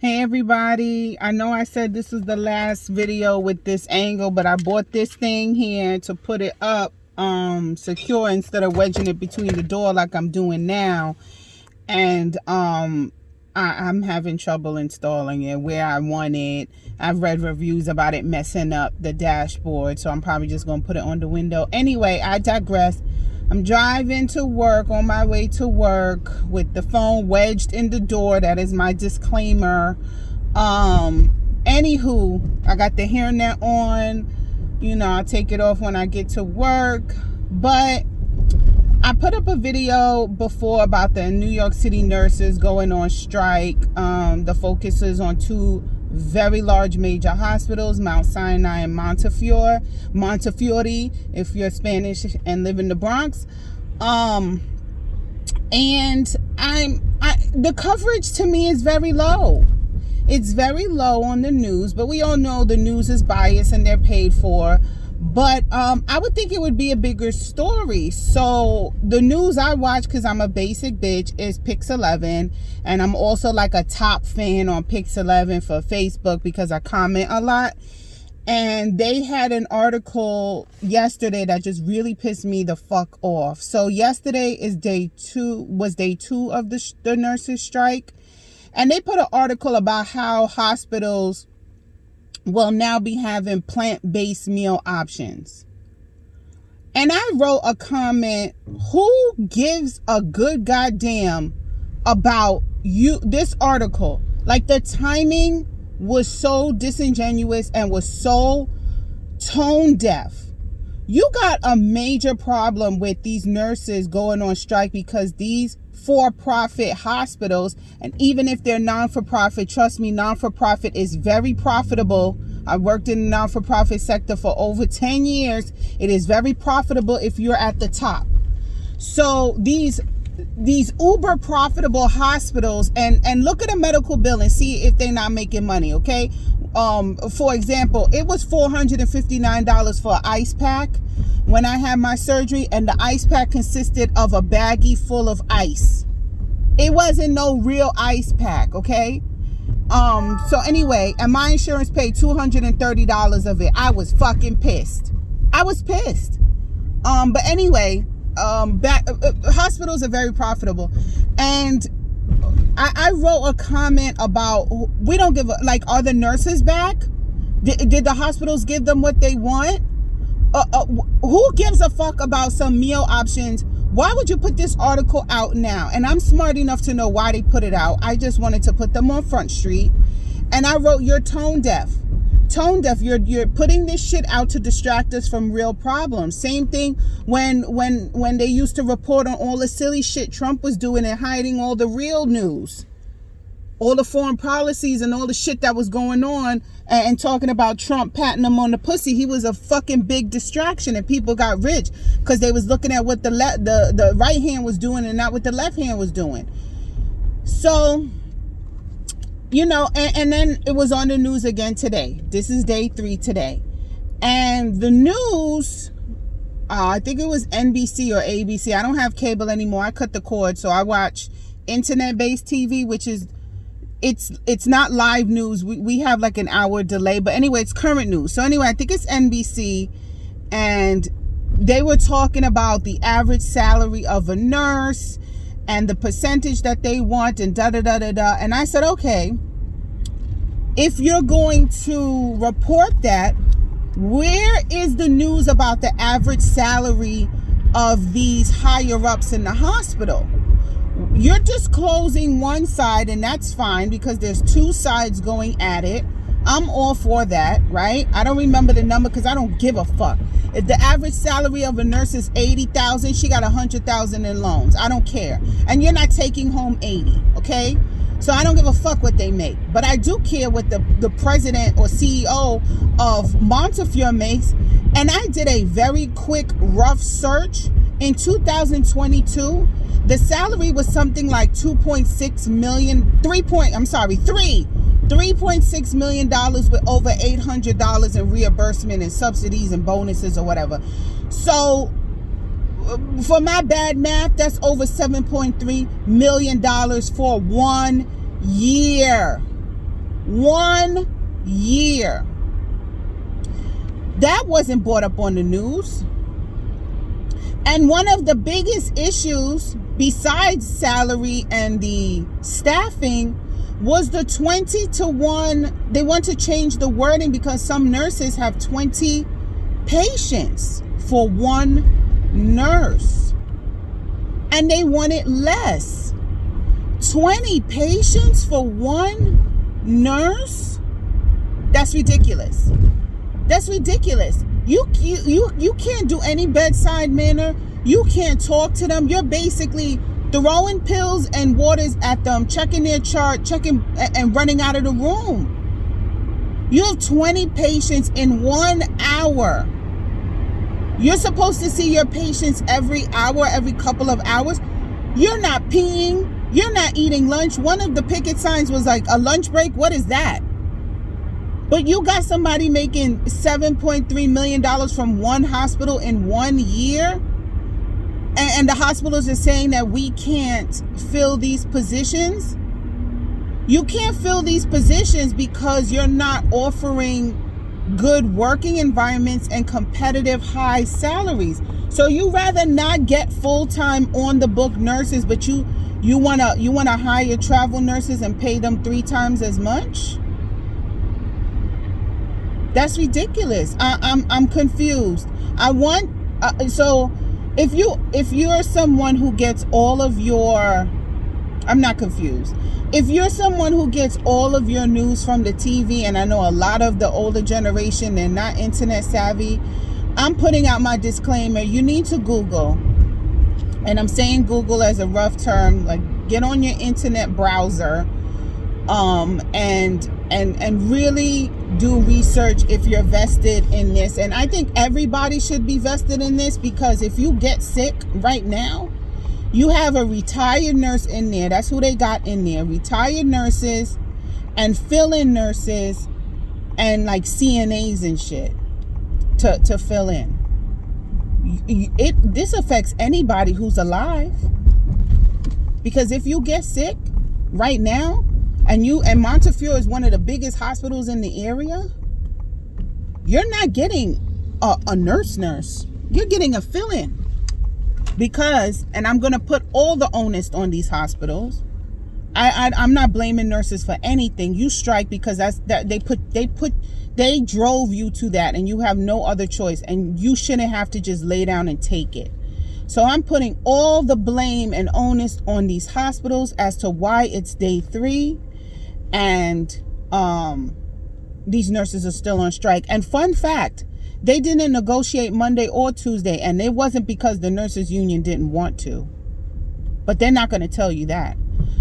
Hey everybody, I know I said this was the last video with this angle, but I bought this thing here to put it up secure instead of wedging it between the door like I'm doing now. And I'm having trouble installing it where I want it. I've read reviews about it messing up the dashboard, so I'm probably just gonna put it on the window. Anyway, I digress. I'm driving to work, on my way to work, with the phone wedged in the door. That is my disclaimer. Anywho, I got the hairnet on. You know, I'll take it off when I get to work. But I put up a video before about the New York City nurses going on strike. The focus is on two very large major hospitals, Mount Sinai and Montefiore, if you're Spanish and live in the Bronx. And the coverage to me is very low. It's very low on the news, but we all know the news is biased and they're paid for. But I would think it would be a bigger story. So the news I watch, because I'm a basic bitch, is Pix 11. And I'm also like a top fan on Pix 11 for Facebook because I comment a lot. And they had an article yesterday that just really pissed me the fuck off. So yesterday is day two of the nurses' strike. And they put an article about how hospitals will now be having plant-based meal options. And I wrote a comment, who gives a good goddamn about this article? Like, the timing was so disingenuous and was so tone deaf. You got a major problem with these nurses going on strike because these for-profit hospitals, and even if they're non-for-profit, trust me, non-for-profit is very profitable. I worked in the non-for-profit sector for over 10 years. It is very profitable if you're at the top. So these uber profitable hospitals, and look at a medical bill and see if they're not making money, okay? For example, it was $459 for an ice pack when I had my surgery, and the ice pack consisted of a baggie full of ice. It wasn't no real ice pack, okay? So anyway, and my insurance paid $230 of it. I was fucking pissed. I was pissed. But anyway, hospitals are very profitable. And I wrote a comment about, we don't give a, like, are the nurses back? Did the hospitals give them what they want? Who gives a fuck about some meal options? Why would you put this article out now? And I'm smart enough to know why they put it out. I just wanted to put them on Front Street. And I wrote, you're tone deaf. Tone deaf. You're putting this shit out to distract us from real problems. Same thing when they used to report on all the silly shit Trump was doing and hiding all the real news. All the foreign policies and all the shit that was going on, and talking about Trump patting them on the pussy. He was a fucking big distraction, and people got rich because they was looking at what the right hand was doing and not what the left hand was doing. So, you know, and then it was on the news again today. This is day 3 today. And the news, I think it was NBC or ABC. I don't have cable anymore. I cut the cord, so I watch internet-based TV, which is, it's not live news. We have like an hour delay, but anyway, it's current news. So anyway, I think it's NBC, and they were talking about the average salary of a nurse and the percentage that they want and da-da-da-da-da. And I said, okay, if you're going to report that, where is the news about the average salary of these higher ups in the hospital? You're disclosing one side, and that's fine because there's two sides going at it. I'm all for that, right? I don't remember the number because I don't give a fuck. If the average salary of a nurse is $80,000, she got $100,000 in loans. I don't care. And you're not taking home 80, okay? So I don't give a fuck what they make. But I do care what the president or CEO of Montefiore makes. And I did a very quick, rough search. In 2022, the salary was something like $3.6 million with over $800 in reimbursement and subsidies and bonuses or whatever. So for my bad math, that's over $7.3 million for 1 year. 1 year. That wasn't brought up on the news. And one of the biggest issues, besides salary and the staffing, was the 20-to-1. They want to change the wording because some nurses have 20 patients for one nurse. And they want it less. 20 patients for one nurse? That's ridiculous. That's ridiculous. You can't do any bedside manner. You can't talk to them. You're basically throwing pills and waters at them, checking their chart, checking and running out of the room. You have 20 patients in 1 hour. You're supposed to see your patients every hour, every couple of hours. You're not peeing. You're not eating lunch. One of the picket signs was like a lunch break. What is that? But you got somebody making $7.3 million from one hospital in 1 year. And the hospitals are saying that we can't fill these positions. You can't fill these positions because you're not offering good working environments and competitive high salaries. So you rather not get full-time on the book nurses, but you wanna hire travel nurses and pay them 3 times as much? That's ridiculous. I'm confused. So if you're someone who gets all of your, I'm not confused. If you're someone who gets all of your news from the TV, and I know a lot of the older generation, they're not internet savvy, I'm putting out my disclaimer. You need to Google, and I'm saying Google as a rough term, like get on your internet browser, and really do research if you're vested in this. And I think everybody should be vested in this, because if you get sick right now, you have a retired nurse in there. That's who they got in there. Retired nurses and fill-in nurses and like CNAs and shit to fill in. This affects anybody who's alive. Because if you get sick right now, and Montefiore is one of the biggest hospitals in the area, you're not getting a nurse. You're getting a fill-in. Because, and I'm going to put all the onus on these hospitals. I'm not blaming nurses for anything. You strike because they drove you to that, and you have no other choice, and you shouldn't have to just lay down and take it. So I'm putting all the blame and onus on these hospitals as to why it's day 3 and these nurses are still on strike. And fun fact, they didn't negotiate Monday or Tuesday, and it wasn't because the nurses union didn't want to. But they're not going to tell you that.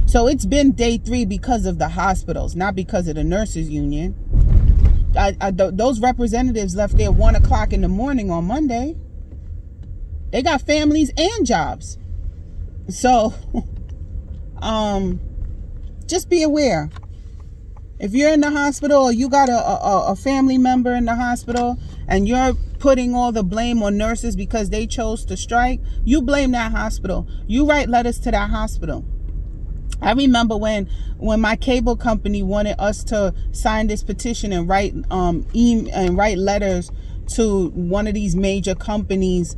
So it's been day 3 because of the hospitals, not because of the nurses union. Those representatives left there 1 o'clock in the morning on Monday. They got families and jobs. So, just be aware. If you're in the hospital, or you got a family member in the hospital, and you're putting all the blame on nurses because they chose to strike, you blame that hospital. You write letters to that hospital. I remember when my cable company wanted us to sign this petition and write letters to one of these major companies,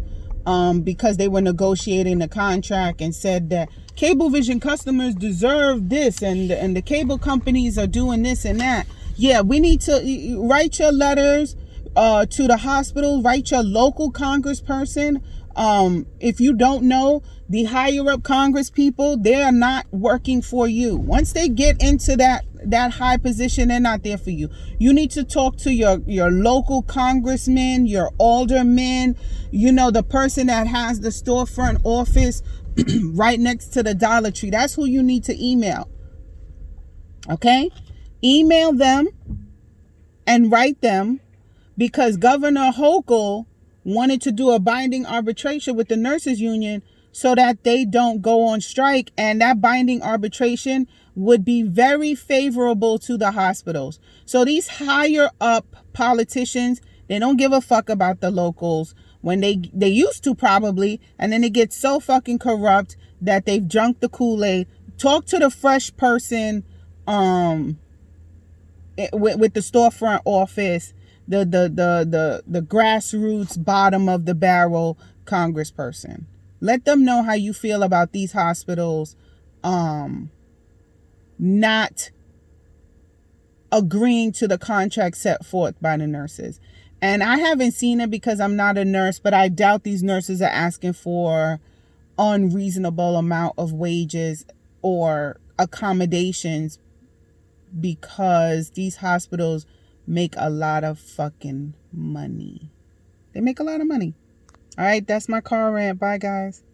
because they were negotiating the contract, and said that Cablevision customers deserve this, and the cable companies are doing this and that. Yeah, we need to write your letters to the hospital, write your local congressperson. If you don't know, the higher up congress people, they are not working for you. Once they get into that high position, they're not there for you. You need to talk to your local congressman, your alderman, the person that has the storefront office right next to the Dollar Tree. That's who you need to email. Okay? Email them and write them, because Governor Hochul wanted to do a binding arbitration with the nurses union so that they don't go on strike, and that binding arbitration would be very favorable to the hospitals. So these higher up politicians, they don't give a fuck about the locals, when they used to probably, and then it gets so fucking corrupt that they've drunk the Kool-Aid. Talk to the fresh person with the storefront office, the grassroots bottom of the barrel congressperson. Let them know how you feel about these hospitals not agreeing to the contract set forth by the nurses. And I haven't seen it because I'm not a nurse, but I doubt these nurses are asking for unreasonable amount of wages or accommodations, because these hospitals make a lot of fucking money. They make a lot of money. All right, that's my car rant. Bye, guys.